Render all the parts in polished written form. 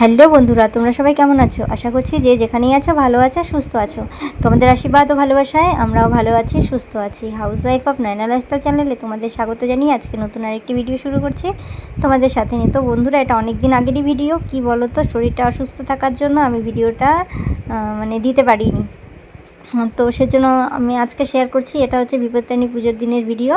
Hello বন্ধুরা, তোমরা সবাই কেমন আছো? আশা করছি যে যেখানেই আছো ভালো আছো, সুস্থ আছো। তোমাদের আশীর্বাদ ও ভালোবাসায় আমরাও ভালো আছি, সুস্থ আছি। Housewife of Nayna lifestyle চ্যানেলে তোমাদের স্বাগত জানিয়ে আজকে নতুন আরেকটি ভিডিও শুরু করছি তোমাদের সাথে নিয়ে। তো বন্ধুরা, এটা অনেক দিন আগেরই ভিডিও। কি বলো তো, শরীরটা অসুস্থ থাকার জন্য আমি ভিডিওটা দিতে পারিনি। তো সেজন্য আমি আজকে শেয়ার করছি। এটা হচ্ছে বিপত্তারিণী পুজোর দিনের ভিডিও।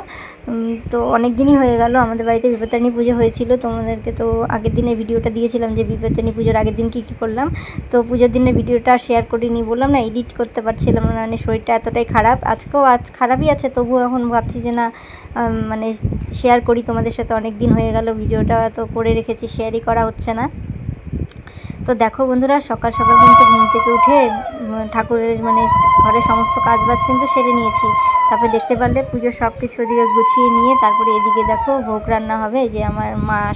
তো অনেক দিনই হয়ে গেল আমাদের বাড়িতে বিপত্তারিণী পুজো হয়েছিল। তোমাদেরকে তো আগের দিনের ভিডিওটা দিয়েছিলাম যে বিপত্তারিণী পুজোর আগের দিন কী কী করলাম। তো পুজোর দিনের ভিডিওটা শেয়ার করিনি, বললাম না এডিট করতে পারছিলাম না, মানে শরীরটা এতটাই খারাপ। আজ খারাপই আছে, তবুও এখন ভাবছি যে না শেয়ার করি তোমাদের সাথে। অনেক দিন হয়ে গেল ভিডিওটা তো করে রেখেছি, শেয়ারই করা হচ্ছে না। তো দেখো বন্ধুরা, সকাল সকাল কিন্তু ঘুম থেকে উঠে ঠাকুরের ঘরের সমস্ত কাজবাজ কিন্তু সেরে নিয়েছি। তারপরে দেখতে পারলে পুজোর সব কিছু ওদিকে গুছিয়ে নিয়ে তারপরে এদিকে দেখো ভোগ রান্না হবে, যে আমার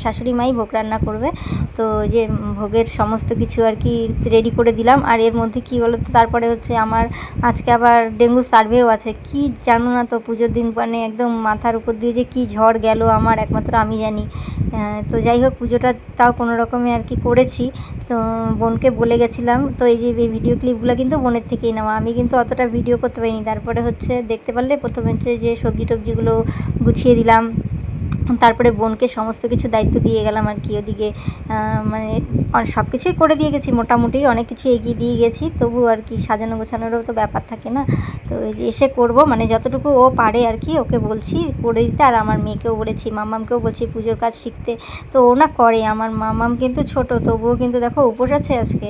শাশুড়ি মাই ভোগ রান্না করবে। তো যে ভোগের সমস্ত কিছু আর কি রেডি করে দিলাম। আর এর মধ্যে কি বলো তো, তারপরে হচ্ছে আমার আজকে আবার ডেঙ্গু সার্ভেও আছে। কি জানো না তো, পুজোর দিন একদম মাথার উপর দিয়ে যে কি ঝড় গেল আমার, একমাত্র আমি জানি। তো যাই হোক, পুজোটা তাও কোনো রকমে আর কি করেছি। তো বোনকে বলে গেছিলাম, তো এই যে ভিডিও ক্লিপগুলো কিন্তু বোনের থেকেই নেওয়া। আমি কিন্তু অতটা ভিডিও করতে পারিনি। তারপরে হচ্ছে দেখতে পারলে প্রথমে হচ্ছে যে সবজি টবজিগুলো গুছিয়ে দিলাম, তারপরে বোনকে সমস্ত কিছু দায়িত্ব দিয়ে গেলাম আর কি। ওদিকে সব কিছুই করে দিয়ে গেছি, মোটামুটি অনেক কিছু এগিয়ে দিয়ে গেছি। তবু আর কি সাজানো গোছানোরও তো ব্যাপার থাকে না। তো এই যে এসে করব, যতটুকু ও পারে আর কি ওকে বলছি করে দিতে। আর আমার মেয়েকেও বলেছি, মামামকেও বলছি পুজোর কাজ শিখতে। তো ও না করে। আমার মামাম কিন্তু ছোট, তবুও কিন্তু দেখো উপোস আছে আজকে।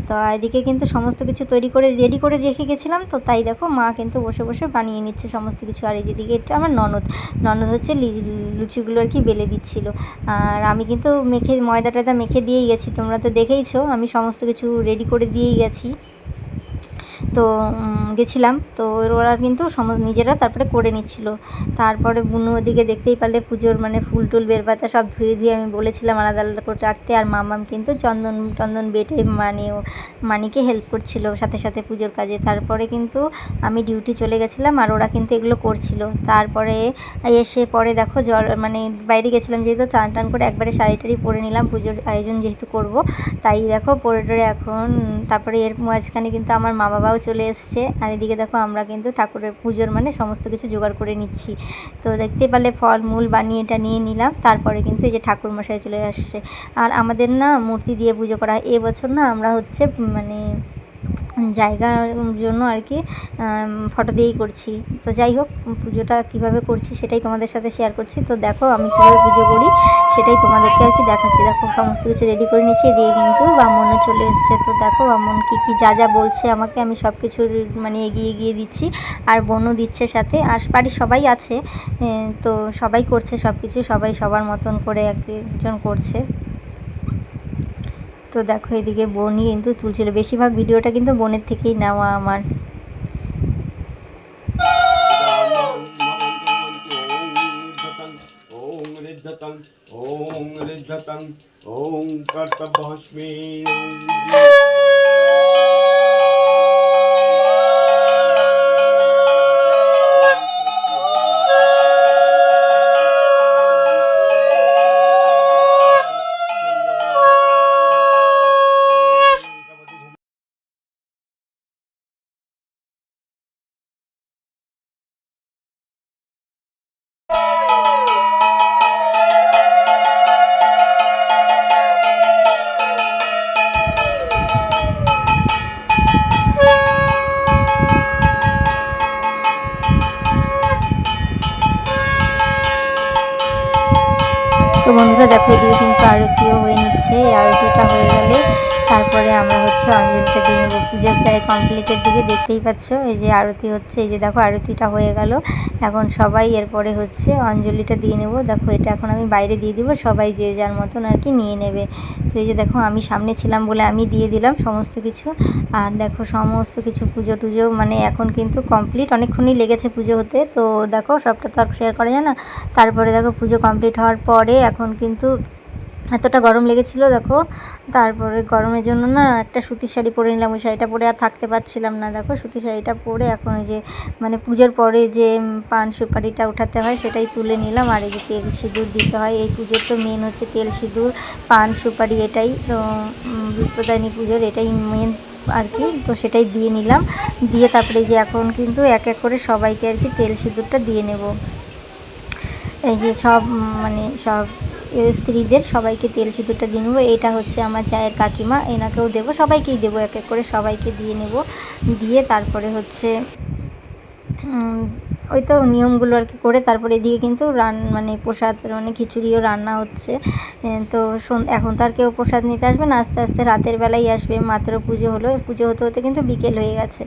তো এদিকে কিন্তু সমস্ত কিছু তৈরি করে রেডি করে রেখে গেছিলাম। তো তাই দেখো মা কিন্তু বসে বসে বানিয়ে নিচ্ছে সমস্ত কিছু। আর এই যেদিকে এটা আমার ননদ হচ্ছে লুচিগুলো আর কি বেলে দিচ্ছিল। আর আমি কিন্তু ময়দা টয়দা মেখে দিয়েই গেছি, তোমরা তো দেখেইছো। আমি সমস্ত কিছু রেডি করে দিয়েই গেছি। তো গেছিলাম, তো ওরা কিন্তু নিজেরা তারপরে করে নিচ্ছিল। তারপরে বুনু ওদিকে দেখতেই পারলে পুজোর ফুল টুল বেলপাতা সব ধুয়ে আমি বলেছিলাম আলাদা আলাদা করে রাখতে। আর মামাম কিন্তু চন্দন বেটে মানিকে হেল্প করছিল সাথে সাথে পুজোর কাজে। তারপরে কিন্তু আমি ডিউটি চলে গেছিলাম, আর ওরা কিন্তু এগুলো করছিল। তারপরে এসে পরে দেখো বাইরে গেছিলাম যেহেতু, টান টান করে একবারে শাড়ি টাড়ি পরে নিলাম, পুজোর আয়োজন যেহেতু করব। তাই দেখো পরে টরে এখন তারপরে এর মাঝখানে কিন্তু আমার মা বাবাও চলে এসছে। আর এদিকে দেখো আমরা কিন্তু ঠাকুরের পুজোর সমস্ত কিছু জোগাড় করে নিচ্ছি। তো দেখতে পারলে ফল মূল বানিয়ে এটা নিয়ে নিলাম। তারপরে কিন্তু এই যে ঠাকুর মশাই চলে আসছে। আর আমাদের না মূর্তি দিয়ে পুজো করা এবছর না আমরা হচ্ছে জায়গার জন্য আর কি ফটো দিয়েই করছি। তো যাই হোক, পুজোটা কিভাবে করছি সেটাই তোমাদের সাথে শেয়ার করছি। তো দেখো আমি কীভাবে পুজো করি সেটাই তোমাদেরকে আর কি দেখাচ্ছি। দেখো সমস্ত কিছু রেডি করে নিচ্ছি, দিয়ে কিন্তু ব্রাহ্মণও চলে এসছে। তো দেখো ব্রাহ্মণ কী যা বলছে আমাকে, আমি সব কিছু এগিয়ে দিচ্ছি। আর বোনও দিচ্ছে সাথে, আর বাড়ির সবাই আছে। তো সবাই করছে সব কিছু, সবাই সবার মতন করে একজন করছে। তো দেখো এদিকে বোনই কিন্তু তুলছিল, বেশিরভাগ ভিডিওটা কিন্তু বোনের থেকেই নেওয়া আমার। ওম কর্তব্যস্মি। তো বন্ধুরা দেখো, এদিকে কিন্তু আরতিও হয়ে নিচ্ছে। আরতিটা হয়ে গেলে তারপরে আমরা হচ্ছে অঞ্জলিটা দিয়ে নেবো। পুজো প্রায় কমপ্লিটের দিকে, দেখতেই পাচ্ছ এই যে আরতি হচ্ছে। এই যে দেখো আরতিটা হয়ে গেল, এখন সবাই এরপরে হচ্ছে অঞ্জলিটা দিয়ে নেব। দেখো এটা এখন আমি বাইরে দিয়ে দিব, সবাই যে যার মতন আর কি নিয়ে নেবে। তো এই যে দেখো আমি সামনে ছিলাম বলে আমি দিয়ে দিলাম সমস্ত কিছু। আর দেখো সমস্ত কিছু পুজো টুজো এখন কিন্তু কমপ্লিট, অনেকক্ষণই লেগেছে পুজো হতে। তো দেখো সবটা তো আর শেয়ার করা যায় না। তারপরে দেখো পুজো কমপ্লিট হওয়ার পরে এখন কিন্তু এতটা গরম লেগেছিল দেখো। তারপরে গরমের জন্য না একটা সুতির শাড়ি পরে নিলাম, ওই শাড়িটা পরে আর থাকতে পারছিলাম না। দেখো সুতির শাড়িটা পরে এখন ওই যে মানে পুজোর পরে যে পান সুপারিটা উঠাতে হয় সেটাই তুলে নিলাম। আর এই যে তেল সিঁদুর দিতে হয়, এই পুজোর তো মেন হচ্ছে তেল সিঁদুর পান সুপারি, এটাই তো বিপদায়নী পুজোর এটাই মেন আর কি। তো সেটাই দিয়ে নিলাম, দিয়ে তারপরে যে এখন কিন্তু এক এক করে সবাইকে আর কি তেল সিঁদুরটা দিয়ে নেব। এই যে সব মানে সব স্ত্রীদের সবাইকে তেল সিঁদুরটা দিয়ে নেবো। এটা হচ্ছে আমার চায়ের কাকিমা, এনাকেও দেবো, সবাইকেই দেবো, এক এক করে সবাইকে দিয়ে নেব। দিয়ে তারপরে হচ্ছে ওই তো নিয়মগুলো আর কি করে তারপরে এদিকে কিন্তু মানে প্রসাদ মানে খিচুড়িও রান্না হচ্ছে। তো এখন তো আর কেউ প্রসাদ নিতে আসবে না, আস্তে আস্তে রাতের বেলাই আসবে। মাত্র পুজো হলো, পুজো হতে হতে কিন্তু বিকেল হয়ে গেছে।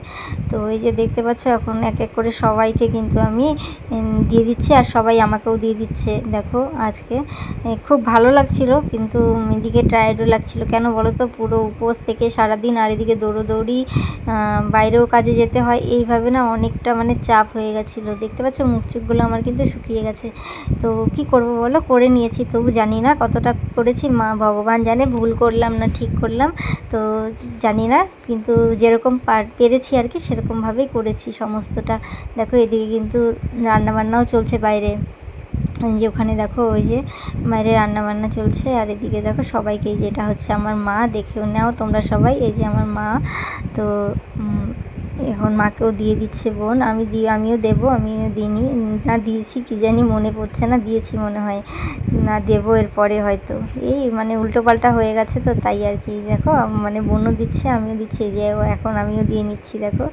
তো এই যে দেখতে পাচ্ছ এখন এক এক করে সবাইকে কিন্তু আমি দিয়ে দিচ্ছি, আর সবাই আমাকেও দিয়ে দিচ্ছে। দেখো আজকে খুব ভালো লাগছিল, কিন্তু এদিকে টায়ার্ডও লাগছিল। কেন বলো তো, পুরো উপোস থেকে সারাদিন, আর এদিকে দৌড়োদৌড়ি, বাইরেও কাজে যেতে হয়, এইভাবে না অনেকটা মানে চাপ হয়ে গেছিলো। দেখতে পাচ্ছ মুখ চোখগুলো আমার কিন্তু শুকিয়ে গেছে। তো কি করব বলো, করে নিয়েছি, তবু জানি না কতটা করেছি, মা ভগবান জানে ভুল করলাম না ঠিক করলাম, তো জানি না, কিন্তু যেরকম পেরেছি আর কি সেরকমভাবেই করেছি সমস্তটা। দেখো এদিকে কিন্তু রান্নাবান্নাও চলছে বাইরে, যে ওখানে দেখো ওই যে বাইরে রান্নাবান্না চলছে। আর এদিকে দেখো সবাইকে, যেটা হচ্ছে আমার মা, দেখেও নাও তোমরা সবাই, এই যে আমার মা। তো এখন মাকেও দিয়ে দিচ্ছে বোন, আমিও দেবো, আমিও দিইনি, না দিয়েছি কি জানি মনে পড়ছে না, দিয়েছি মনে হয় না, দেবো এরপরে হয়তো। এই মানে উল্টোপাল্টা হয়ে গেছে তো তাই আর কি। দেখো মানে বোনও দিচ্ছে আমিও দিচ্ছি, এই যে এখন আমিও দিয়ে নিচ্ছি। দেখো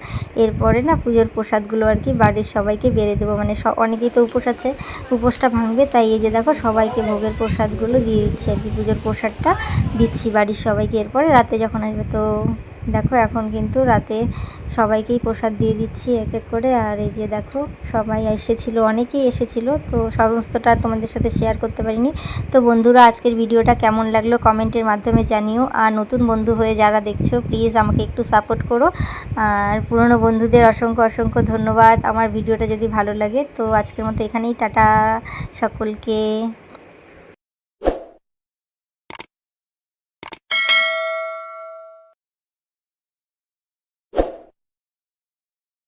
এরপরে না পুজোর প্রসাদগুলো আর কি বাড়ির সবাইকে বেড়ে দেবো, মানে অনেকেই তো উপোস আছে, উপোসটা ভাঙবে, তাই এই যে দেখো সবাইকে ভোগের প্রসাদগুলো দিয়ে দিচ্ছি আর কি, পুজোর প্রসাদটা দিচ্ছি বাড়ির সবাইকে। এরপরে রাতে যখন আসবে, তো দেখো এখন কিন্তু রাতে সবাইকেই প্রসাদ দিয়ে দিচ্ছি এক এক করে। আর এই যে দেখো সবাই এসেছিলো, অনেকেই এসেছিলো, তো সমস্তটা তোমাদের সাথে শেয়ার করতে পারিনি। তো বন্ধুরা আজকের ভিডিওটা কেমন লাগলো কমেন্টের মাধ্যমে জানিও, আর নতুন বন্ধু হয়ে যারা দেখছো প্লিজ আমাকে একটু সাপোর্ট করো, আর পুরনো বন্ধুদের অসংখ্য অসংখ্য ধন্যবাদ। আমার ভিডিওটা যদি ভালো লাগে তো আজকের মতো এখানেই টাটা সকলকে।